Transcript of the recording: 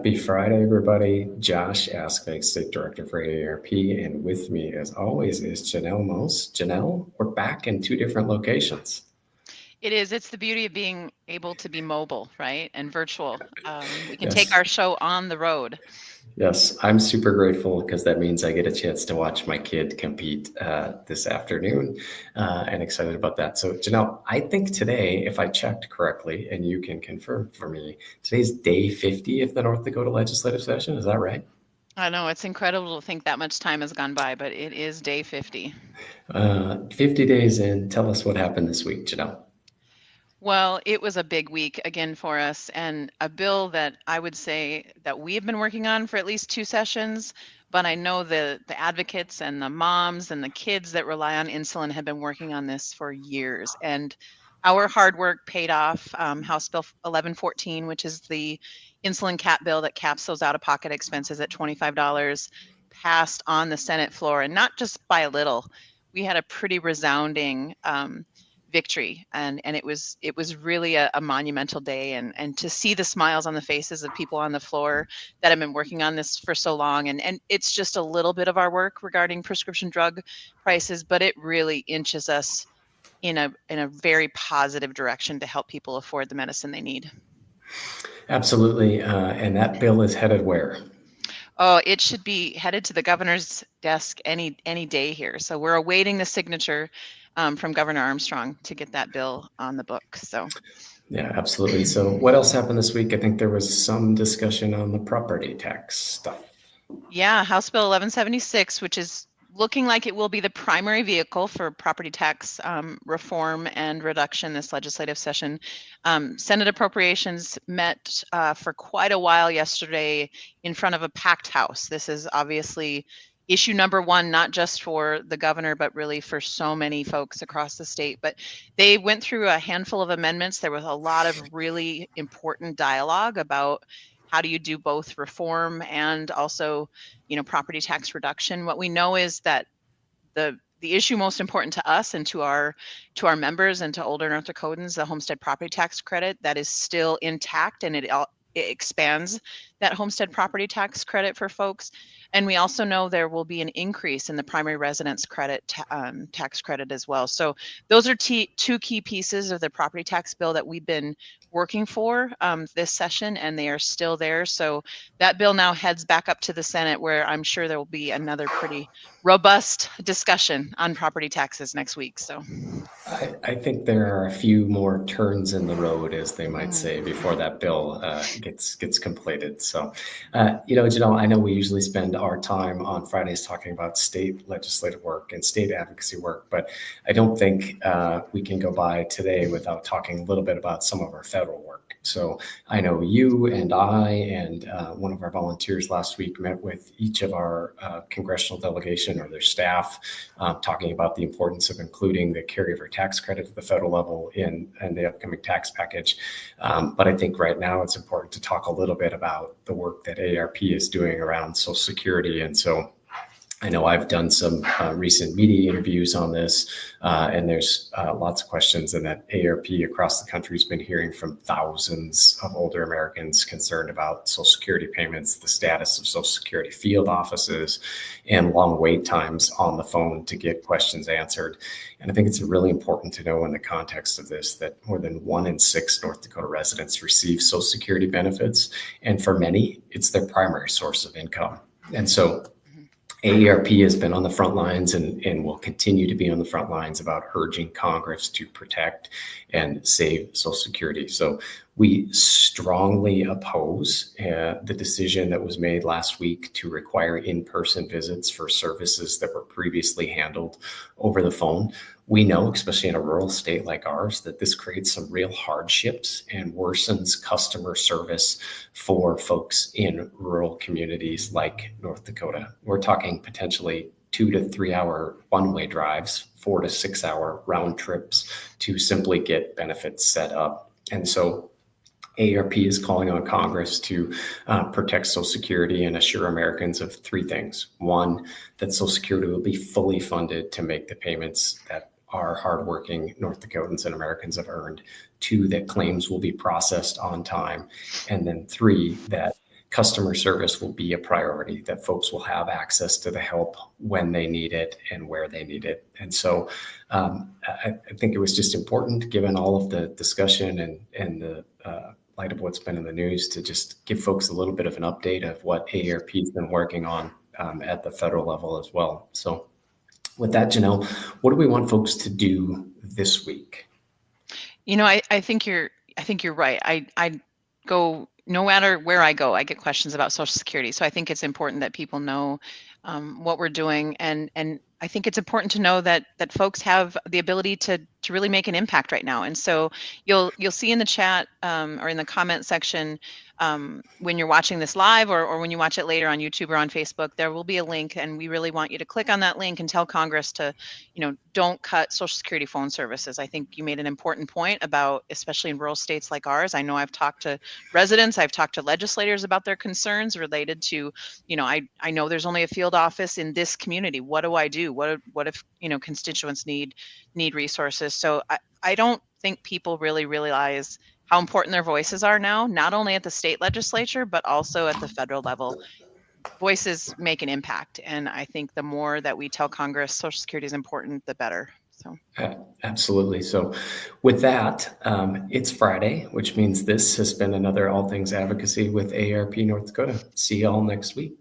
Happy Friday, everybody. Josh Askvig, State Director for AARP, and with me, as always, is Janelle Mose. Janelle, we're back in two different locations. It is. It's the beauty of being able to be mobile, right? And virtual. We can take Yes. our show on the road. Yes, I'm super grateful because that means I get a chance to watch my kid compete this afternoon and excited about that. So, Janelle, I think today, if I checked correctly, and you can confirm for me, today's day 50 of the North Dakota legislative session. Is that right? I know it's incredible to think that much time has gone by, but it is day 50. 50 days in. Tell us what happened this week, Janelle. Well, it was a big week again for us, and a bill that I would say that we have been working on for at least two sessions, but I know the advocates and the moms and the kids that rely on insulin have been working on this for years. And our hard work paid off. House Bill 1114, which is the insulin cap bill that caps those out-of-pocket expenses at $25, passed on the Senate floor, and not just by a little. We had a pretty resounding victory, and it was really a monumental day, and to see the smiles on the faces of people on the floor that have been working on this for so long, and it's just a little bit of our work regarding prescription drug prices, but it really inches us in a very positive direction to help people afford the medicine they need. Absolutely. And that bill is headed where? Oh, it should be headed to the governor's desk any day here. So we're awaiting the signature from Governor Armstrong to get that bill on the book. So, yeah, absolutely. So what else happened this week? I think there was some discussion on the property tax stuff. Yeah, House Bill 1176, which is looking like it will be the primary vehicle for property tax reform and reduction this legislative session. Senate Appropriations met for quite a while yesterday in front of a packed House. This is obviously issue number one, not just for the governor, but really for so many folks across the state. But they went through a handful of amendments. There was a lot of really important dialogue about how do you do both reform and also, property tax reduction. What we know is that the issue most important to us and to our members and to older North Dakotans, the homestead property tax credit, that is still intact, and it expands that homestead property tax credit for folks. And we also know there will be an increase in the primary residence credit tax credit as well. So those are two key pieces of the property tax bill that we've been working for this session, and they are still there. So that bill now heads back up to the Senate, where I'm sure there will be another pretty robust discussion on property taxes next week. So I think there are a few more turns in the road, as they might say, before that bill gets completed. So, Janelle, I know we usually spend our time on Fridays talking about state legislative work and state advocacy work, but I don't think we can go by today without talking a little bit about some of our federal work. So I know you and I and one of our volunteers last week met with each of our congressional delegation or their staff, talking about the importance of including the carryover tax credit at the federal level in the upcoming tax package. But I think right now it's important to talk a little bit about the work that AARP is doing around Social Security. And so I know I've done some recent media interviews on this, and there's lots of questions, and that AARP across the country has been hearing from thousands of older Americans concerned about Social Security payments, the status of Social Security field offices, and long wait times on the phone to get questions answered. And I think it's really important to know in the context of this that more than 1 in 6 North Dakota residents receive Social Security benefits, and for many, it's their primary source of income. And so AARP has been on the front lines and will continue to be on the front lines about urging Congress to protect and save Social Security. So we strongly oppose the decision that was made last week to require in-person visits for services that were previously handled over the phone. We know, especially in a rural state like ours, that this creates some real hardships and worsens customer service for folks in rural communities like North Dakota. We're talking potentially 2 to 3 hour one-way drives, 4 to 6 hour round trips to simply get benefits set up. And so AARP is calling on Congress to protect Social Security and assure Americans of 3 things. 1, that Social Security will be fully funded to make the payments that our hardworking North Dakotans and Americans have earned. 2, that claims will be processed on time. And then 3, that customer service will be a priority, that folks will have access to the help when they need it and where they need it. And so I think it was just important, given all of the discussion and the light of what's been in the news, to just give folks a little bit of an update of what AARP has been working on at the federal level as well. So with that, Janelle, what do we want folks to do this week? I think you're right. I go, no matter where I go, I get questions about Social Security. So I think it's important that people know what we're doing, and I think it's important to know that folks have the ability to really make an impact right now. And so you'll see in the chat or in the comment section when you're watching this live or when you watch it later on YouTube or on Facebook, there will be a link, and we really want you to click on that link and tell Congress to, don't cut Social Security phone services. I think you made an important point about, especially in rural states like ours. I know I've talked to residents, I've talked to legislators about their concerns related to, I know there's only a field office in this community. What do I do? What if constituents need resources? So I don't think people really realize how important their voices are now, not only at the state legislature, but also at the federal level. Voices make an impact. And I think the more that we tell Congress Social Security is important, the better. So absolutely. So with that, it's Friday, which means this has been another All Things Advocacy with AARP North Dakota. See you all next week.